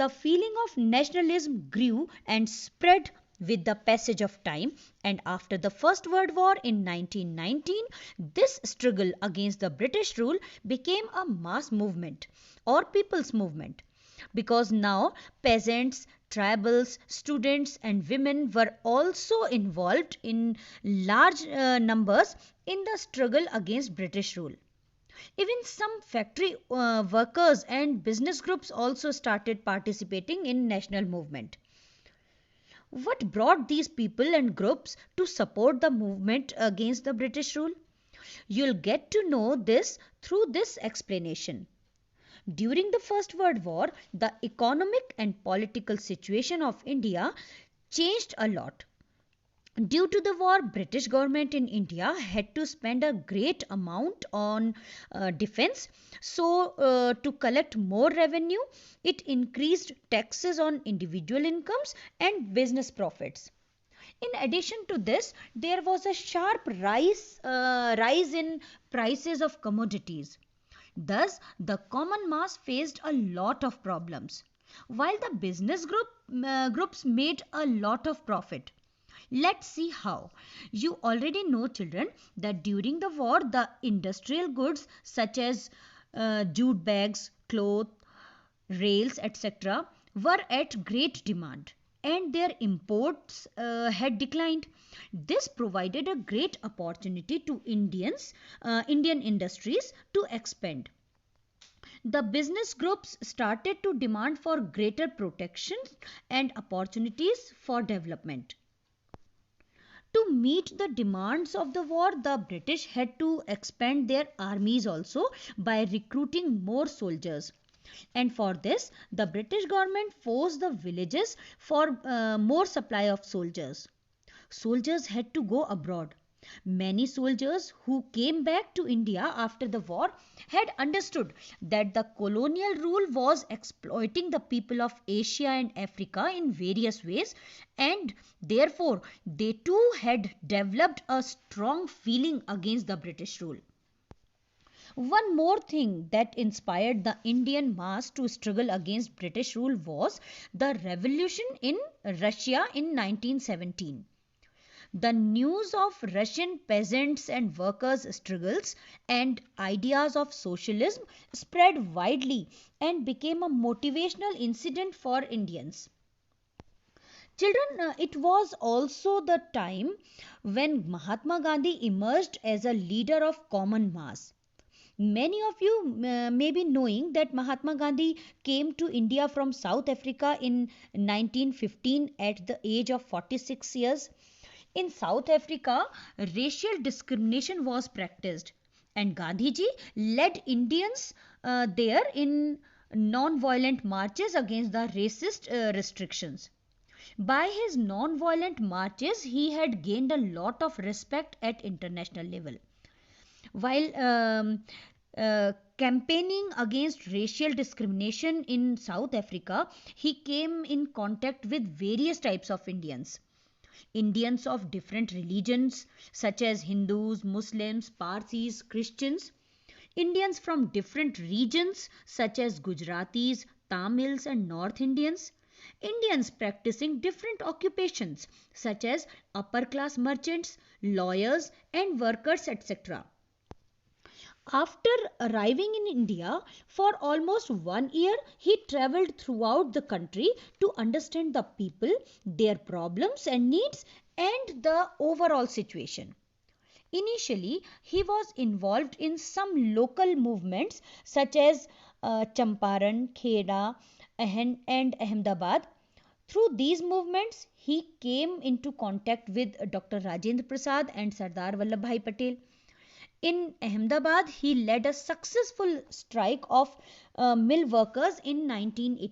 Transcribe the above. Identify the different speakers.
Speaker 1: The feeling of nationalism grew and spread with the passage of time, and after the First World War in 1919, this struggle against the British rule became a mass movement or people's movement, because now peasants, tribals, students, and women were also involved in large numbers in the struggle against British rule. Even some factory workers and business groups also started participating in national movement. What brought these people and groups to support the movement against the British rule? You'll get to know this through this explanation. During the First World War, the economic and political situation of India changed a lot. Due to the war, British government in India had to spend a great amount on defense. So to collect more revenue, it increased taxes on individual incomes and business profits. In addition to this, there was a sharp rise in prices of commodities. Thus, the common mass faced a lot of problems, while the groups made a lot of profit. Let's see how. You already know, children, that during the war, the industrial goods such as jute bags, cloth, rails, etc., were at great demand, and their imports had declined. This provided a great opportunity to Indian industries to expand. The business groups started to demand for greater protection and opportunities for development. To meet the demands of the war, the British had to expand their armies also by recruiting more soldiers. And for this, the British government forced the villages for more supply of soldiers. Soldiers had to go abroad. Many soldiers who came back to India after the war had understood that the colonial rule was exploiting the people of Asia and Africa in various ways, and therefore they too had developed a strong feeling against the British rule. One more thing that inspired the Indian mass to struggle against British rule was the revolution in Russia in 1917. The news of Russian peasants and workers' struggles and ideas of socialism spread widely and became a motivational incident for Indians. Children, it was also the time when Mahatma Gandhi emerged as a leader of common mass. Many of you may be knowing that Mahatma Gandhi came to India from South Africa in 1915 at the age of 46 years. In South Africa, racial discrimination was practiced, and Gandhiji led Indians there in non-violent marches against the racist restrictions. By his non-violent marches, he had gained a lot of respect at international level. While campaigning against racial discrimination in South Africa, he came in contact with various types of Indians. Indians of different religions such as Hindus, Muslims, Parsis, Christians. Indians from different regions such as Gujaratis, Tamils and North Indians. Indians practicing different occupations such as upper class merchants, lawyers and workers, etc. After arriving in India, for almost 1 year, he travelled throughout the country to understand the people, their problems and needs, and the overall situation. Initially, he was involved in some local movements such as Champaran, Kheda, and Ahmedabad. Through these movements, he came into contact with Dr. Rajendra Prasad and Sardar Vallabhbhai Patel. In Ahmedabad, he led a successful strike of mill workers in 1918.